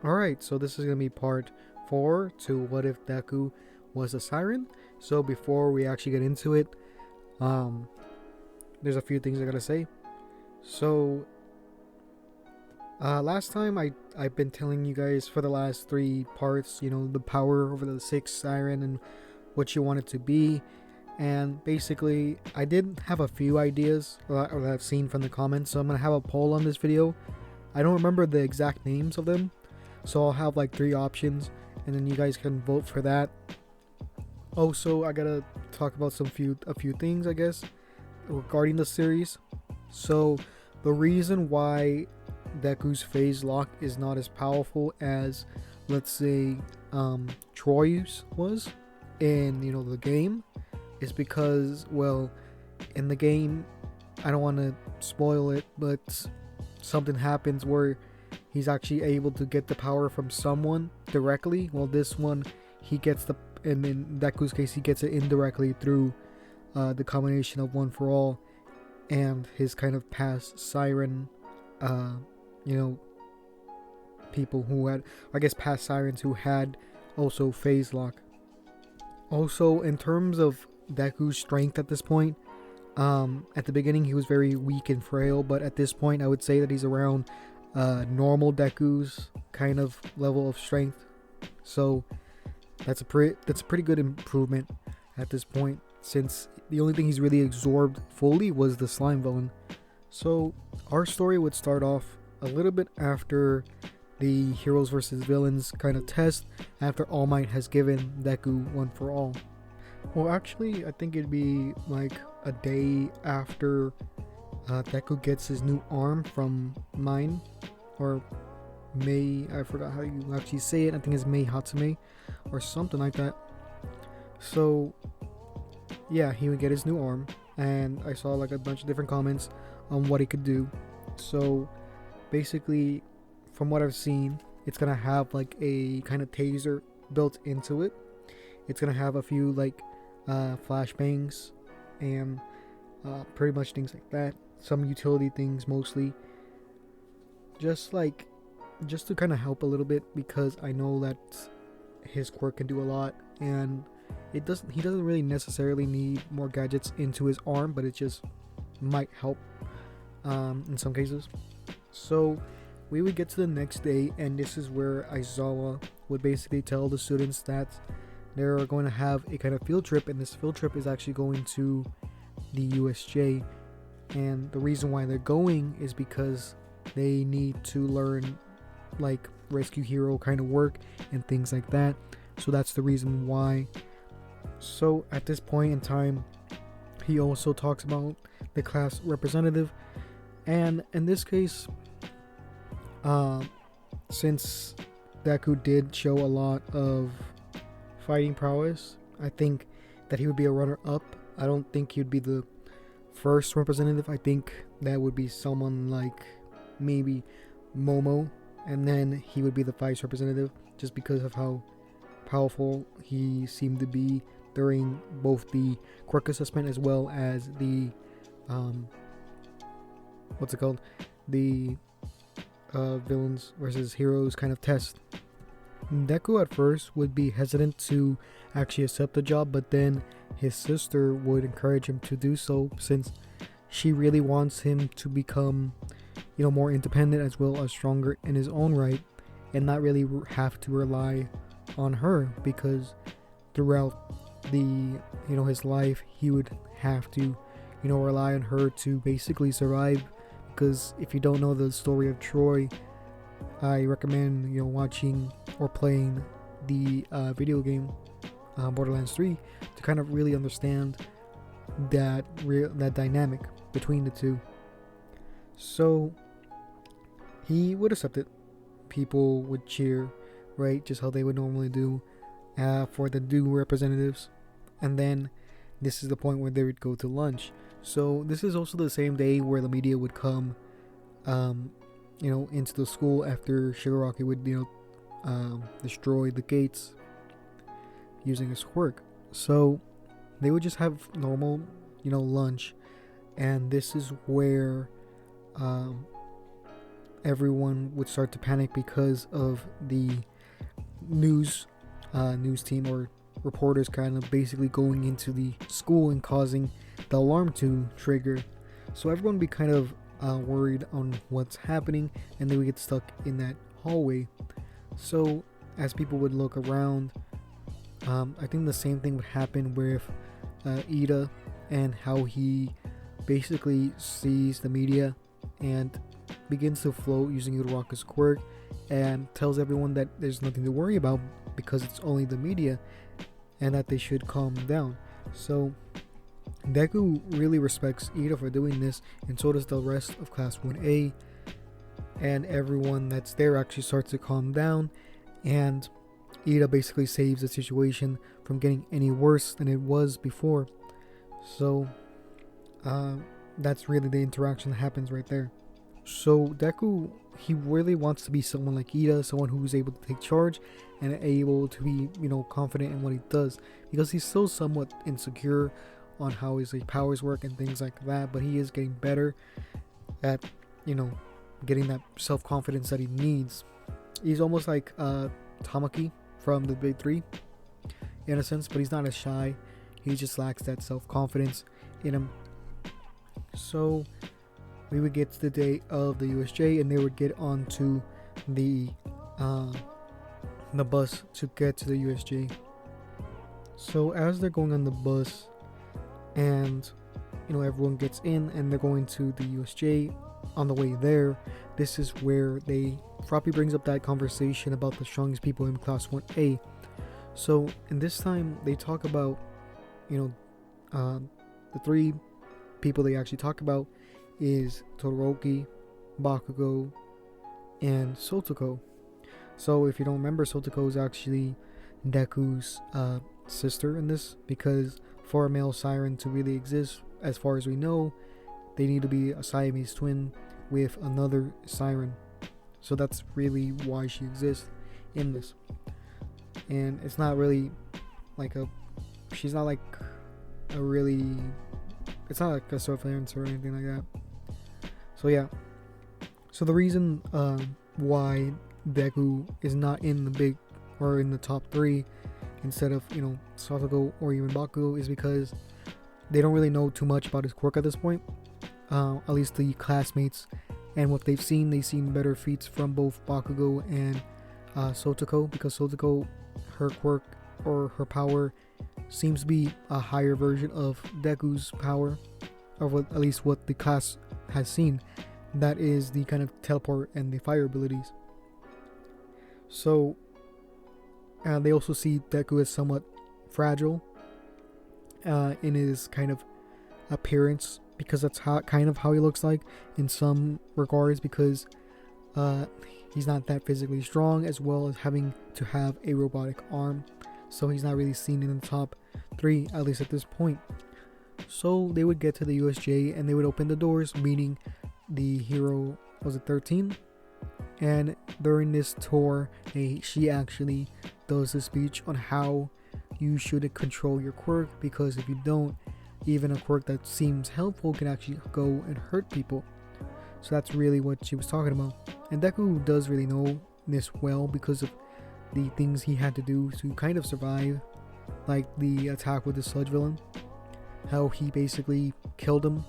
Alright, so this is going to be part 4 to what if Deku was a siren. So before we actually get into it, um, there's a few things I gotta say. So last time I've been telling you guys for the last 3 parts, the power over the 6th siren and what you want it to be. And basically, I did have a few ideas that I've seen from the comments, so I'm going to have a poll on this video. I don't remember the exact names of them, so I'll have like 3 options, and then you guys can vote for that. Also, I gotta talk about a few things, I guess, regarding the series. So, the reason why Deku's phase lock is not as powerful as, let's say, Troy's was in the game, is because, well, in the game, I don't want to spoil it, but something happens where he's actually able to get the power from someone directly. Well, this one, and in Deku's case, he gets it indirectly through the combination of One for All and his kind of past siren, people who had, I guess, past sirens who had also phase lock. Also, in terms of Deku's strength at this point, at the beginning he was very weak and frail, but at this point I would say that he's around normal Deku's kind of level of strength. So that's a pretty good improvement at this point, since the only thing he's really absorbed fully was the slime villain. So our story would start off a little bit after the heroes versus villains kind of test, after All Might has given Deku One for All. Well, actually, I think it'd be like a day after Deku gets his new arm from Mine, or Mei, I forgot how you actually say it. I think it's Mei Hatsume, or something like that. So, yeah, he would get his new arm, and I saw like a bunch of different comments on what he could do. So, basically, from what I've seen, it's gonna have like a kind of taser built into it. It's gonna have a few like flashbangs and pretty much things like that. Some utility things mostly, just to kind of help a little bit, because I know that his quirk can do a lot, and he doesn't really necessarily need more gadgets into his arm, but it just might help in some cases. So we would get to the next day, and this is where Aizawa would basically tell the students that they're going to have a kind of field trip, and this field trip is actually going to the USJ. And the reason why they're going is because they need to learn like rescue hero kind of work and things like that. So that's the reason why. So at this point in time, he also talks about the class representative, and in this case, since Deku did show a lot of fighting prowess, I think that he would be a runner-up. I don't think he'd be the first representative. I think that would be someone like maybe Momo, and then he would be the vice representative, just because of how powerful he seemed to be during both the quirk assessment as well as the the villains versus heroes kind of test. Deku at first would be hesitant to actually accept the job, but then his sister would encourage him to do so, since she really wants him to become more independent as well as stronger in his own right, and not really have to rely on her, because throughout the his life he would have to rely on her to basically survive. Because if you don't know the story of Troy, I recommend watching or playing the video game Borderlands 3 to kind of really understand that dynamic between the two. So he would accept it. People would cheer, right, just how they would normally do for the new representatives. And then this is the point where they would go to lunch. So this is also the same day where the media would come into the school after Shigaraki would destroy the gates using his quirk. So they would just have normal lunch, and this is where everyone would start to panic because of the news team or reporters kind of basically going into the school and causing the alarm to trigger. So everyone would be kind of worried on what's happening, and they would get stuck in that hallway. So as people would look around, I think the same thing would happen with Ida, and how he basically sees the media and begins to float using Uraraka's quirk, and tells everyone that there's nothing to worry about because it's only the media, and that they should calm down. So Deku really respects Ida for doing this, and so does the rest of Class 1A, and everyone that's there actually starts to calm down, and Ida basically saves the situation from getting any worse than it was before. So that's really the interaction that happens right there. So Deku, he really wants to be someone like Ida, someone who's able to take charge and able to be, confident in what he does, because he's still somewhat insecure on how his powers work and things like that, but he is getting better at, getting that self-confidence that he needs. He's almost like Tamaki from the Big Three in a sense, but he's not as shy. He just lacks that self-confidence in him. So we would get to the day of the USJ, and they would get onto the bus to get to the USJ. So as they're going on the bus, and everyone gets in and they're going to the USJ, on the way there, this is where Froppy brings up that conversation about the strongest people in Class 1A. So in this time they talk about the three people they actually talk about is Todoroki, Bakugo, and Sotoko. So if you don't remember, Sotoko is actually Deku's sister in this, because for a male Siren to really exist, as far as we know, they need to be a Siamese twin with another Siren. So that's really why she exists in this. And it's not really like she's not like a really, it's not like a surveillance or anything like that. So yeah. So the reason why Deku is not in the big, or in the top 3 instead of, Sotoko or even Bakugo, is because they don't really know too much about his quirk at this point. At least the classmates, and what they've seen better feats from both Bakugo and Sotoko, because Sotoko, her quirk or her power seems to be a higher version of Deku's power, or at least what the class has seen. That is the kind of teleport and the fire abilities. So they also see Deku as somewhat fragile in his kind of appearance, because that's kind of how he looks like in some regards, because he's not that physically strong, as well as having to have a robotic arm. So he's not really seen in the top 3, at least at this point. So they would get to the USJ and they would open the doors, meeting the hero, was it 13? And during this tour, she actually does a speech on how you should control your quirk, because if you don't, even a quirk that seems helpful can actually go and hurt people. So that's really what she was talking about. And Deku does really know this well, because of the things he had to do to kind of survive, like the attack with the sludge villain, how he basically killed him.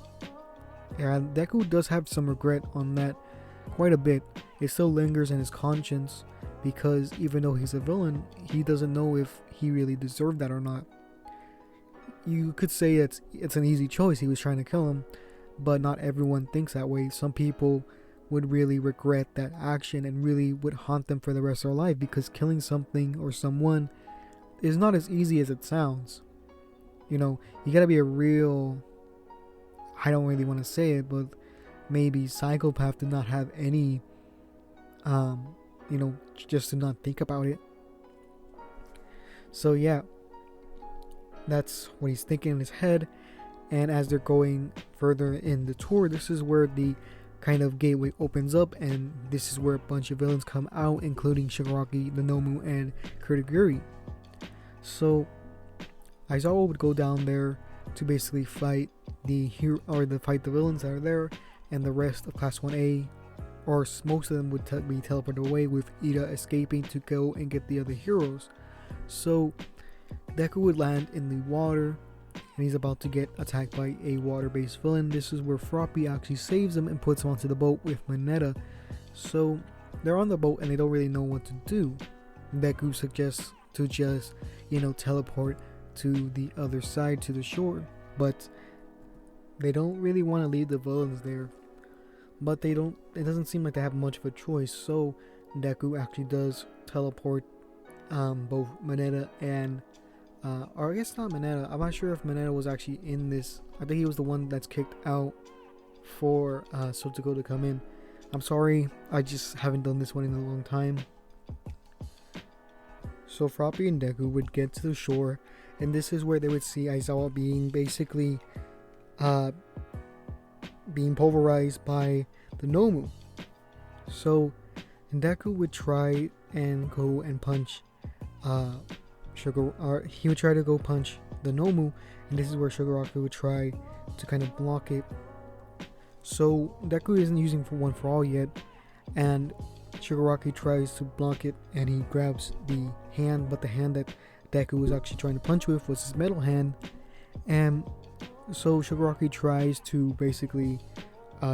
And Deku does have some regret on that, quite a bit. It still lingers in his conscience, because even though he's a villain, he doesn't know if he really deserved that or not. You could say it's an easy choice, he was trying to kill him, but not everyone thinks that way. Some people would really regret that action and really would haunt them for the rest of their life, because killing something or someone is not as easy as it sounds. You gotta be a real, I don't really want to say it, but maybe psychopath to not have any just to not think about it. So yeah, that's what he's thinking in his head. And as they're going further in the tour, this is where the kind of gateway opens up, and this is where a bunch of villains come out, including Shigaraki, the Nomu, and Kurogiri. So Aizawa would go down there to basically fight the villains that are there, and the rest of Class 1A or most of them would be teleported away, with Ida escaping to go and get the other heroes. So Deku would land in the water, and he's about to get attacked by a water-based villain. This is where Froppy actually saves him and puts him onto the boat with Mineta. So they're on the boat and they don't really know what to do. Deku suggests to just, teleport to the other side, to the shore, but they don't really want to leave the villains there. But it doesn't seem like they have much of a choice, so Deku actually does teleport both Mineta and or I guess not Mineta. I'm not sure if Mineta was actually in this. I think he was the one that's kicked out for Sotoko to come in. I'm sorry, I just haven't done this one in a long time. So Froppy and Deku would get to the shore, and this is where they would see Aizawa being basically being pulverized by the Nomu. So Deku would try and go and punch he would try to go punch the Nomu, and this is where Shigaraki would try to kind of block it. So Deku isn't using for one for all yet, and Shigaraki tries to block it, and he grabs the hand, but the hand that Deku was actually trying to punch with was his metal hand, and so Shigaraki tries to basically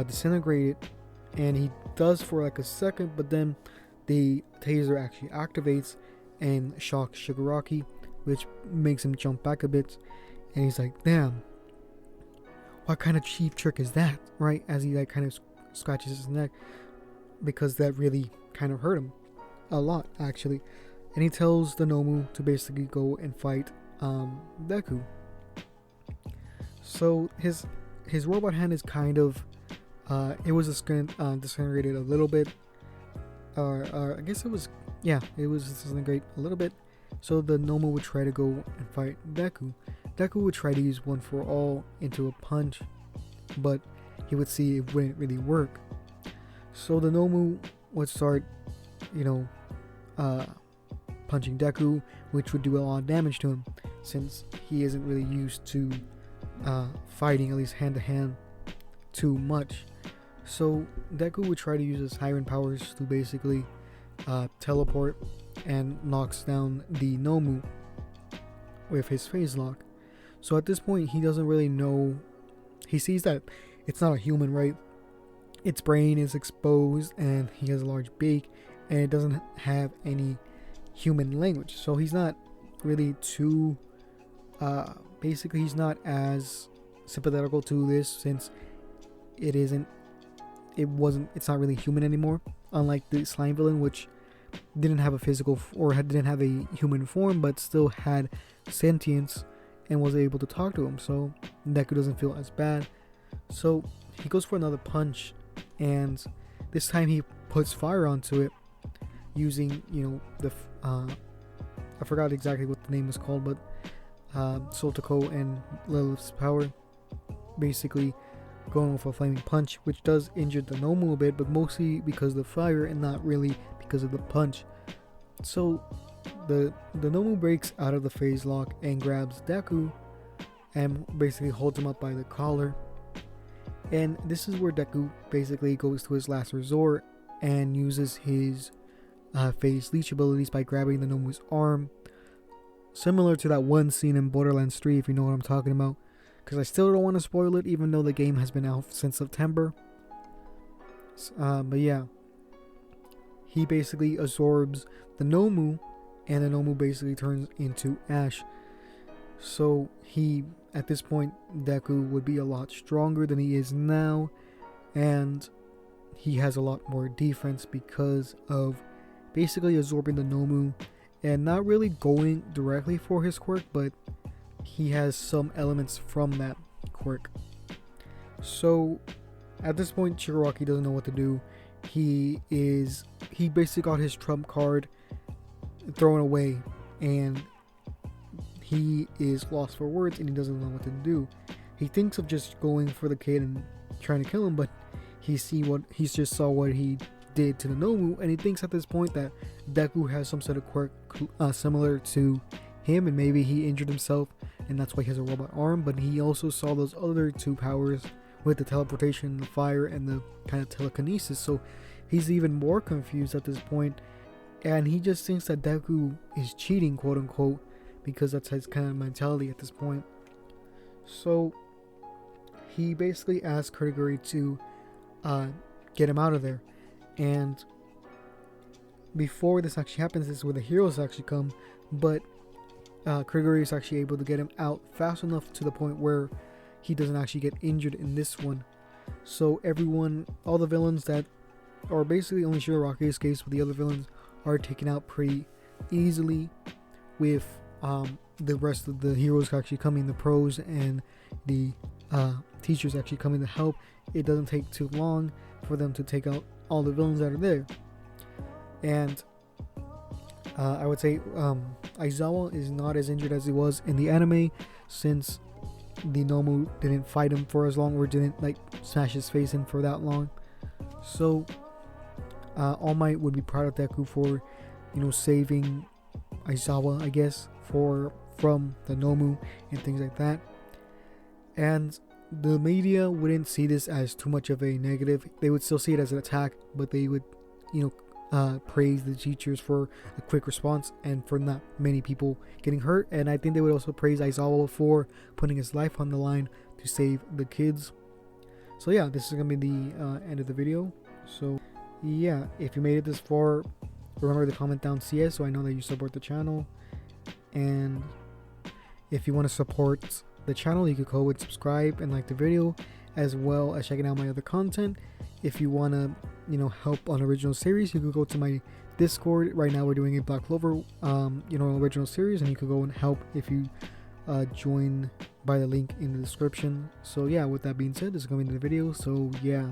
disintegrate it, and he does for like a second, but then the taser actually activates and shocks Shigaraki, which makes him jump back a bit, and he's like, damn, what kind of cheap trick is that, right? As he like kind of scratches his neck, because that really kind of hurt him a lot actually, and he tells the Nomu to basically go and fight Deku. So his robot hand is kind of it was disintegrated a little bit, I guess it was disintegrate a little bit. So the Nomu would try to go and fight Deku. Deku would try to use one for all into a punch, but he would see it wouldn't really work. So the Nomu would start, punching Deku, which would do a lot of damage to him, since he isn't really used to fighting, at least hand to hand, too much. So Deku would try to use his Siren powers to basically teleport, and knocks down the Nomu with his phase lock. So at this point he doesn't really know, he sees that it's not a human, right? Its brain is exposed and he has a large beak, and it doesn't have any human language, so he's not really too basically he's not as sympathetical to this, since it's not really human anymore, unlike the slime villain, which didn't have a physical didn't have a human form, but still had sentience and was able to talk to him. So Deku doesn't feel as bad. So he goes for another punch, and this time he puts fire onto it using I forgot exactly what the name was called, but Soltoko and Lilith's power, basically going with a flaming punch, which does injure the Nomu a bit, but mostly because of the fire and not really because of the punch. So the Nomu breaks out of the phase lock and grabs Deku and basically holds him up by the collar. And this is where Deku basically goes to his last resort and uses his phase leech abilities by grabbing the Nomu's arm, similar to that one scene in Borderlands 3, if you know what I'm talking about, because I still don't want to spoil it, even though the game has been out since September. But yeah, he basically absorbs the Nomu, and the Nomu basically turns into ash. So at this point, Deku would be a lot stronger than he is now, and he has a lot more defense because of basically absorbing the Nomu and not really going directly for his quirk, but he has some elements from that quirk. So at this point, Shigaraki doesn't know what to do. He basically got his trump card thrown away, and he is lost for words, and he doesn't know what to do. He thinks of just going for the kid and trying to kill him, but he just saw what he did to the Nomu, and he thinks at this point that Deku has some sort of quirk similar to him, and maybe he injured himself and that's why he has a robot arm. But he also saw those other two powers with the teleportation, the fire, and the kind of telekinesis, so he's even more confused at this point, and he just thinks that Deku is cheating, quote unquote, because that's his kind of mentality at this point. So he basically asks Kurogiri to get him out of there. And before this actually happens, this is where the heroes actually come, but Kurogiri is actually able to get him out fast enough to the point where he doesn't actually get injured in this one. So everyone, all the villains that are basically only Shigaraki escapes, but the other villains are taken out pretty easily, with the rest of the heroes actually coming, the pros and the teachers actually coming to help. It doesn't take too long for them to take out all the villains that are there. And I would say Aizawa is not as injured as he was in the anime, since the Nomu didn't fight him for as long, or didn't like smash his face in for that long. So All Might would be proud of Deku for, saving Aizawa, I guess, from the Nomu and things like that. And the media wouldn't see this as too much of a negative. They would still see it as an attack, but they would, praise the teachers for a quick response and for not many people getting hurt. And I think they would also praise Aizawa for putting his life on the line to save the kids. So yeah, this is gonna be the end of the video. So yeah, if you made it this far, remember to comment down CS so I know that you support the channel. And if you want to support the channel, you could go and subscribe and like the video, as well as checking out my other content. If you want to help on original series, you could go to my Discord. Right now we're doing a Black Clover original series, and you could go and help if you join by the link in the description. So yeah, with that being said, this is going to be the video. So yeah.